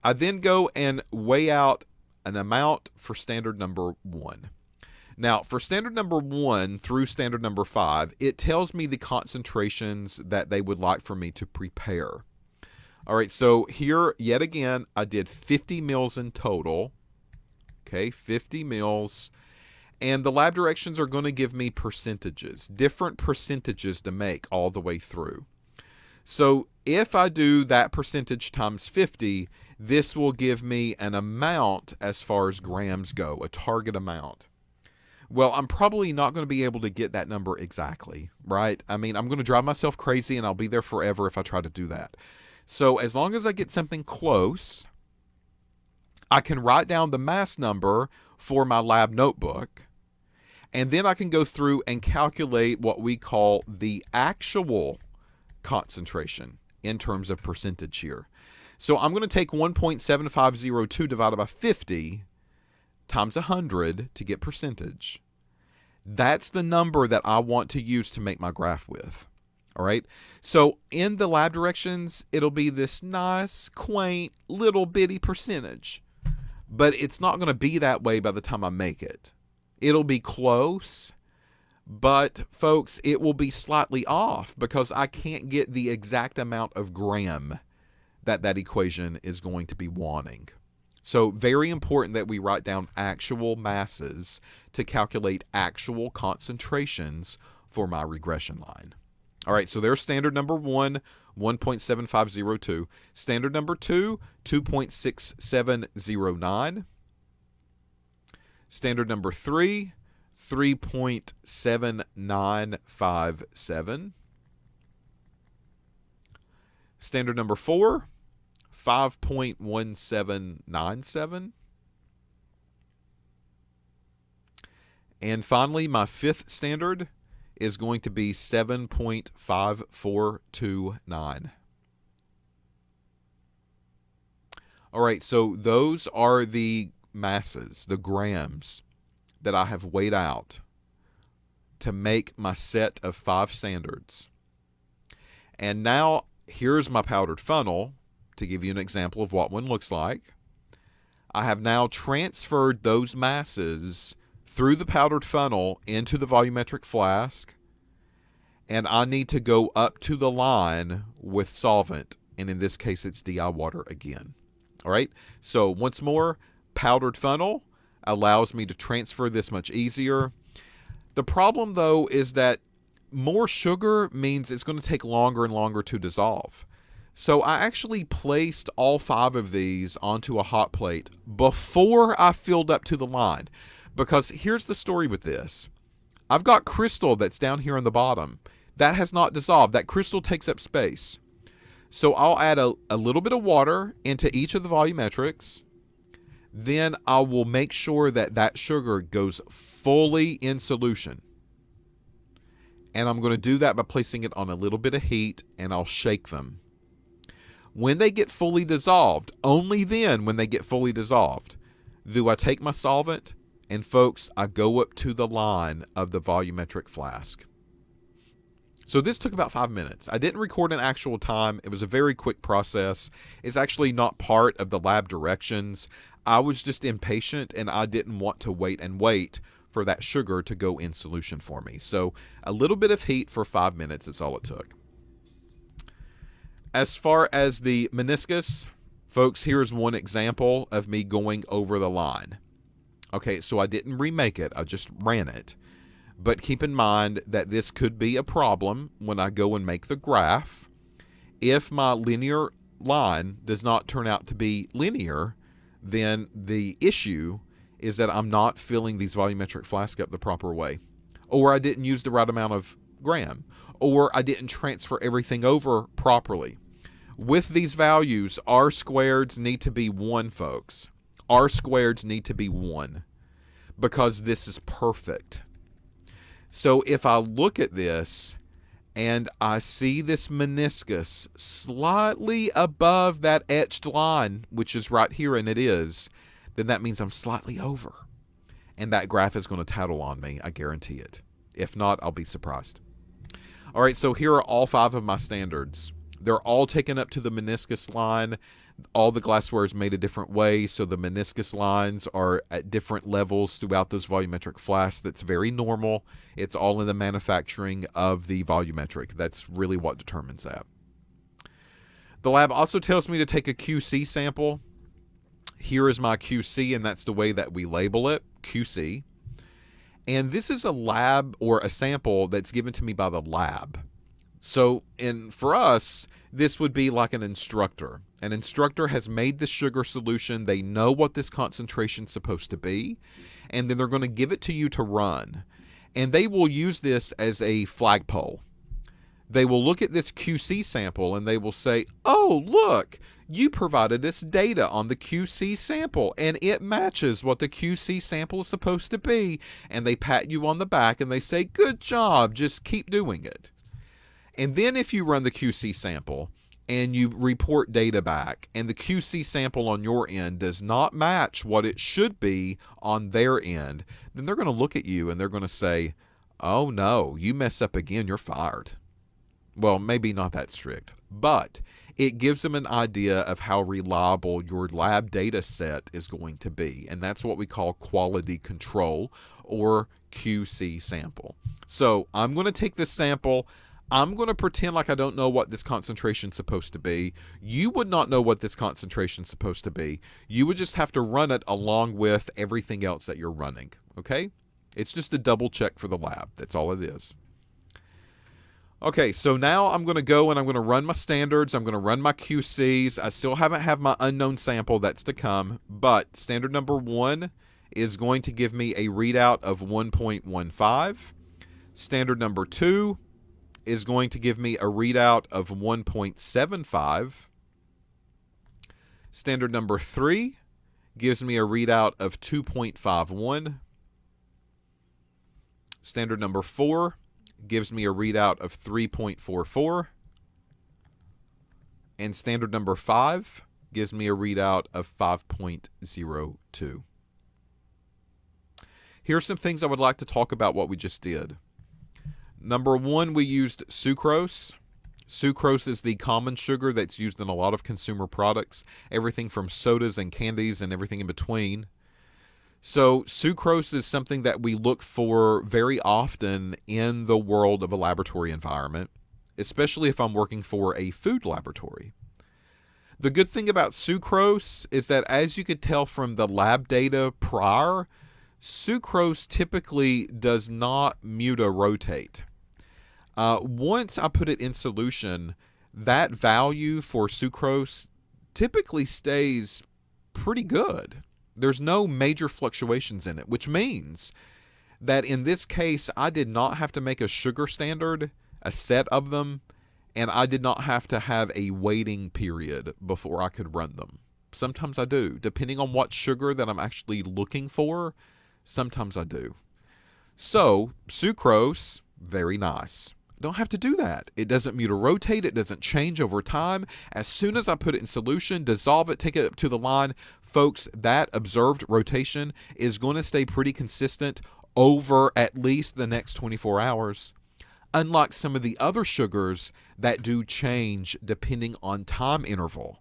I then go and weigh out an amount for standard number 1. Now, for standard number 1 through standard number 5, it tells me the concentrations that they would like for me to prepare. All right, so here, yet again, I did 50 mils in total. Okay, 50 mils. And the lab directions are going to give me percentages, different percentages to make all the way through. So if I do that percentage times 50, this will give me an amount as far as grams go, a target amount. Well, I'm probably not going to be able to get that number exactly, right? I mean, I'm going to drive myself crazy and I'll be there forever if I try to do that. So as long as I get something close, I can write down the mass number for my lab notebook, and then I can go through and calculate what we call the actual concentration in terms of percentage here. So I'm going to take 1.7502 divided by 50 times 100 to get percentage. That's the number that I want to use to make my graph with. All right. So in the lab directions, it'll be this nice, quaint, little bitty percentage. But it's not going to be that way by the time I make it. It'll be close, but folks, it will be slightly off because I can't get the exact amount of gram that equation is going to be wanting. So very important that we write down actual masses to calculate actual concentrations for my regression line. All right, so there's standard number 1, 1.7502. Standard number 2, 2.6709. Standard number 3, 3.7957. Standard number 4, 5.1797. And finally, my 5th standard is going to be 7.5429. All right, so those are the masses, the grams that I have weighed out to make my set of 5 standards. And now here's my powdered funnel to give you an example of what one looks like. I have now transferred those masses through the powdered funnel into the volumetric flask, and I need to go up to the line with solvent, and in this case it's DI water again. All right, so once more, powdered funnel allows me to transfer this much easier. The problem though is that more sugar means it's going to take longer and longer to dissolve. So I actually placed all 5 of these onto a hot plate before I filled up to the line. Because here's the story with this. I've got crystal that's down here on the bottom. That has not dissolved. That crystal takes up space. So I'll add a little bit of water into each of the volumetrics. Then I will make sure that that sugar goes fully in solution. And I'm going to do that by placing it on a little bit of heat, and I'll shake them. When they get fully dissolved, only then when they get fully dissolved, do I take my solvent, and folks, I go up to the line of the volumetric flask. So this took about 5 minutes. I didn't record an actual time. It was a very quick process. It's actually not part of the lab directions. I was just impatient, and I didn't want to wait for that sugar to go in solution for me. So a little bit of heat for 5 minutes is all it took. As far as the meniscus, folks, here's one example of me going over the line. Okay, so I didn't remake it, I just ran it. But keep in mind that this could be a problem when I go and make the graph. If my linear line does not turn out to be linear, then the issue is that I'm not filling these volumetric flasks up the proper way. Or I didn't use the right amount of gram. Or I didn't transfer everything over properly. With these values, R squareds need to be 1, folks. R squareds need to be 1 because this is perfect. So if I look at this and I see this meniscus slightly above that etched line, which is right here, and it is, then that means I'm slightly over. And that graph is going to tattle on me, I guarantee it. If not, I'll be surprised. All right, so here are all 5 of my standards. They're all taken up to the meniscus line. All the glassware is made a different way, so the meniscus lines are at different levels throughout those volumetric flasks. That's very normal. It's all in the manufacturing of the volumetric. That's really what determines that. The lab also tells me to take a QC sample. Here is my QC, and that's the way that we label it, QC. And this is a lab or a sample that's given to me by the lab. So for us, this would be like an instructor. An instructor has made the sugar solution. They know what this concentration is supposed to be, and then they're going to give it to you to run. And they will use this as a flagpole. They will look at this QC sample and they will say, oh, look, you provided us data on the QC sample and it matches what the QC sample is supposed to be. And they pat you on the back and they say, good job, just keep doing it. And then if you run the QC sample and you report data back and the QC sample on your end does not match what it should be on their end, then they're going to look at you and they're going to say, oh no, you mess up again, you're fired. Well, maybe not that strict, but it gives them an idea of how reliable your lab data set is going to be. And that's what we call quality control or QC sample. So I'm going to take this sample. I'm going to pretend like I don't know what this concentration is supposed to be. You would not know what this concentration is supposed to be. You would just have to run it along with everything else that you're running. Okay? It's just a double check for the lab. That's all it is. Okay, so now I'm going to go and I'm going to run my standards. I'm going to run my QCs. I still haven't had my unknown sample. That's to come. But standard number 1 is going to give me a readout of 1.15. Standard number 2 is going to give me a readout of 1.75. Standard number 3 gives me a readout of 2.51. Standard number 4 gives me a readout of 3.44. And standard number 5 gives me a readout of 5.02. Here's some things I would like to talk about what we just did. Number 1, we used sucrose. Sucrose is the common sugar that's used in a lot of consumer products, everything from sodas and candies and everything in between. So sucrose is something that we look for very often in the world of a laboratory environment, especially if I'm working for a food laboratory. The good thing about sucrose is that, as you could tell from the lab data prior, sucrose typically does not mutarotate. Once I put it in solution, that value for sucrose typically stays pretty good. There's no major fluctuations in it, which means that in this case, I did not have to make a sugar standard, a set of them, and I did not have to have a waiting period before I could run them. Sometimes I do. Depending on what sugar that I'm actually looking for, sometimes I do. So, sucrose, very nice. Don't have to do that. It doesn't mutarotate. It doesn't change over time. As soon as I put it in solution, dissolve it, take it up to the line, folks, that observed rotation is going to stay pretty consistent over at least the next 24 hours. Unlike some of the other sugars that do change depending on time interval.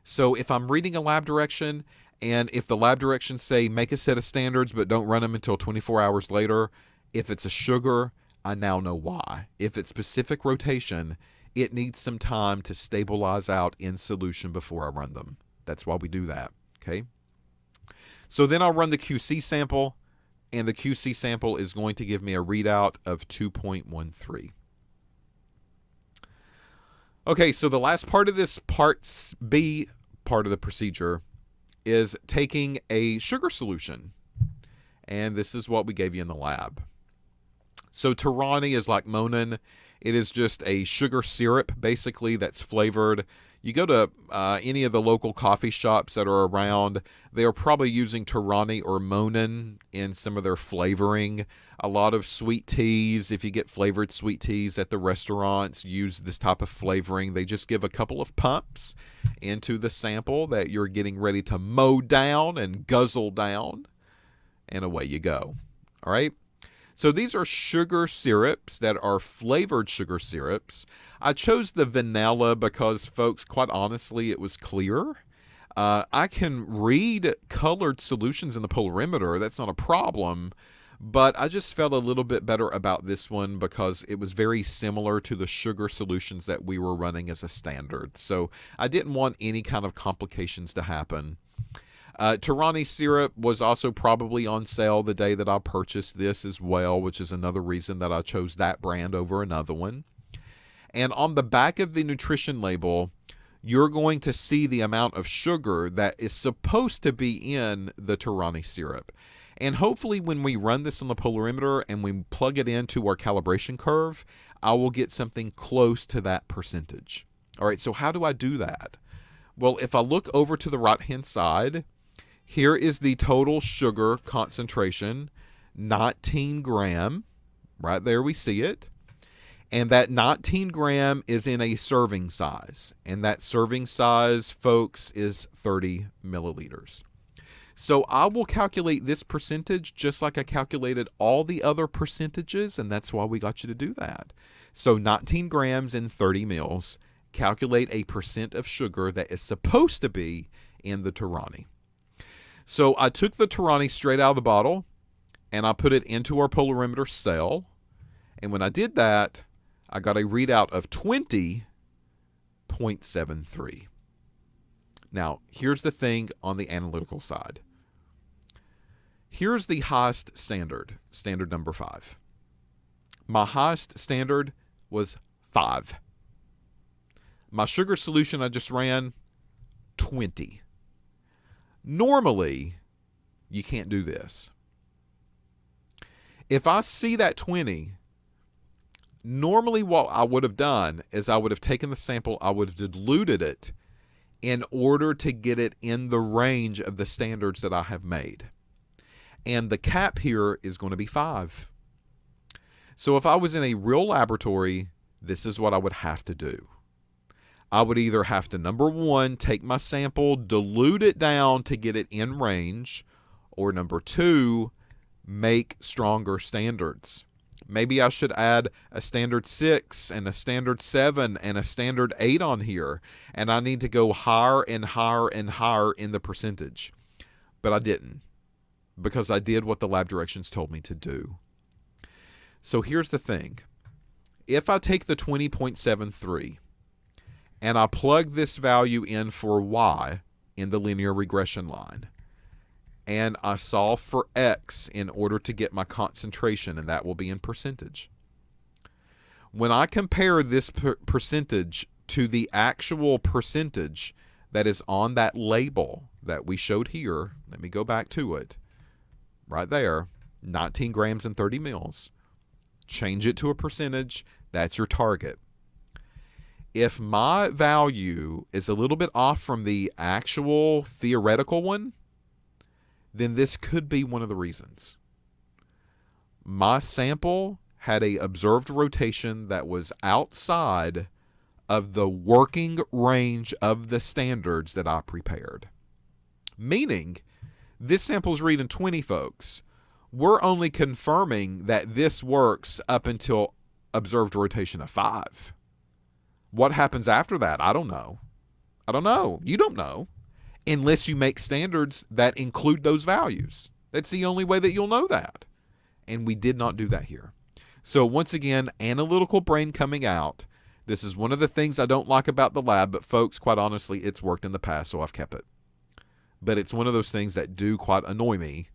So if I'm reading a lab direction, and if the lab directions say make a set of standards but don't run them until 24 hours later, if it's a sugar, I now know why. If it's specific rotation, it needs some time to stabilize out in solution before I run them. That's why we do that, okay? So then I'll run the QC sample, and the QC sample is going to give me a readout of 2.13. Okay, so the last part of this part B part of the procedure is taking a sugar solution. And this is what we gave you in the lab. So Tarani is like Monin. It is just a sugar syrup, basically, that's flavored. You go to any of the local coffee shops that are around, they are probably using Tarani or Monin in some of their flavoring. A lot of sweet teas, if you get flavored sweet teas at the restaurants, use this type of flavoring. They just give a couple of pumps into the sample that you're getting ready to mow down and guzzle down, and away you go. All right? So these are sugar syrups that are flavored sugar syrups. I chose the vanilla because, folks, quite honestly, it was clear. I can read colored solutions in the polarimeter. That's not a problem. But I just felt a little bit better about this one because it was very similar to the sugar solutions that we were running as a standard. So I didn't want any kind of complications to happen. Tarani syrup was also probably on sale the day that I purchased this as well, which is another reason that I chose that brand over another one. And on the back of the nutrition label, you're going to see the amount of sugar that is supposed to be in the Tarani syrup. And hopefully when we run this on the polarimeter and we plug it into our calibration curve, I will get something close to that percentage. All right, so how do I do that? Well, if I look over to the right-hand side, here is the total sugar concentration, 19 gram. Right there we see it. And that 19 gram is in a serving size. And that serving size, folks, is 30 milliliters. So I will calculate this percentage just like I calculated all the other percentages, and that's why we got you to do that. So 19 grams in 30 mils. Calculate a percent of sugar that is supposed to be in the Tarani. So I took the Tarani straight out of the bottle, and I put it into our polarimeter cell. And when I did that, I got a readout of 20.73. Now, here's the thing on the analytical side. Here's the highest standard, standard number 5. My highest standard was 5. My sugar solution I just ran, 20. Normally, you can't do this. If I see that 20, normally what I would have done is I would have taken the sample, I would have diluted it in order to get it in the range of the standards that I have made. And the cap here is going to be 5. So if I was in a real laboratory, this is what I would have to do. I would either have to, number 1, take my sample, dilute it down to get it in range, or number 2, make stronger standards. Maybe I should add a standard 6 and a standard 7 and a standard 8 on here, and I need to go higher and higher and higher in the percentage. But I didn't, because I did what the lab directions told me to do. So here's the thing. If I take the 20.73 and I plug this value in for y in the linear regression line, and I solve for x in order to get my concentration, and that will be in percentage. When I compare this percentage to the actual percentage that is on that label that we showed here, let me go back to it, right there, 19 grams and 30 mils. Change it to a percentage, that's your target. If my value is a little bit off from the actual theoretical one, then this could be one of the reasons. My sample had an observed rotation that was outside of the working range of the standards that I prepared. Meaning, this sample is reading 20, folks. We're only confirming that this works up until observed rotation of 5. What happens after that? I don't know. I don't know. You don't know. Unless you make standards that include those values. That's the only way that you'll know that. And we did not do that here. So once again, analytical brain coming out. This is one of the things I don't like about the lab, but folks, quite honestly, it's worked in the past, so I've kept it. but it's one of those things that do quite annoy me.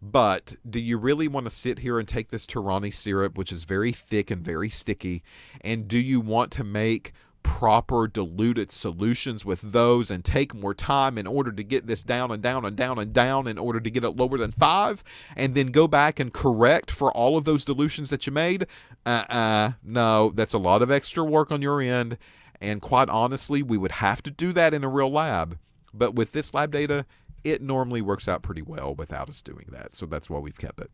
But do you really want to sit here and take this Tirani syrup, which is very thick and very sticky, and do you want to make proper diluted solutions with those and take more time in order to get this down and down and down and down in order to get it lower than 5, and then go back and correct for all of those dilutions that you made? No, that's a lot of extra work on your end, and quite honestly, we would have to do that in a real lab. But with this lab data, it normally works out pretty well without us doing that, so that's why we've kept it.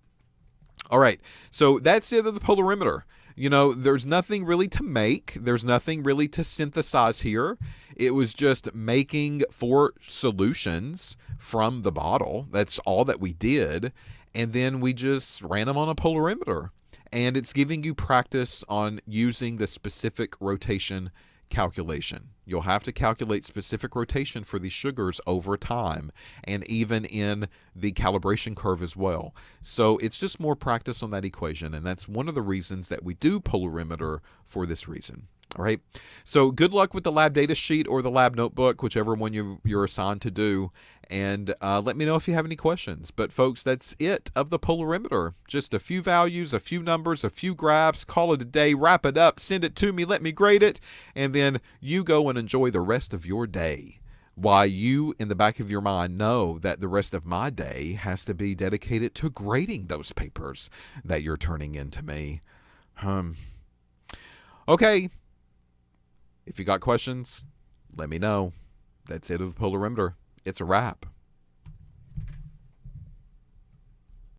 All right, so that's it of the polarimeter. You know, there's nothing really to make. There's nothing really to synthesize here. It was just making 4 solutions from the bottle. That's all that we did. And then we just ran them on a polarimeter. And it's giving you practice on using the specific rotation calculation. You'll have to calculate specific rotation for these sugars over time, and even in the calibration curve as well. So it's just more practice on that equation, and that's one of the reasons that we do polarimeter for this reason. All right, so good luck with the lab data sheet or the lab notebook, whichever one you're assigned to do, and let me know if you have any questions. But folks, that's it of the polarimeter. Just a few values, a few numbers, a few graphs, call it a day, wrap it up, send it to me, let me grade it, and then you go and enjoy the rest of your day. Why, you in the back of your mind know that the rest of my day has to be dedicated to grading those papers that you're turning in to me. Okay. If you got questions, let me know. That's it of the polarimeter. It's a wrap.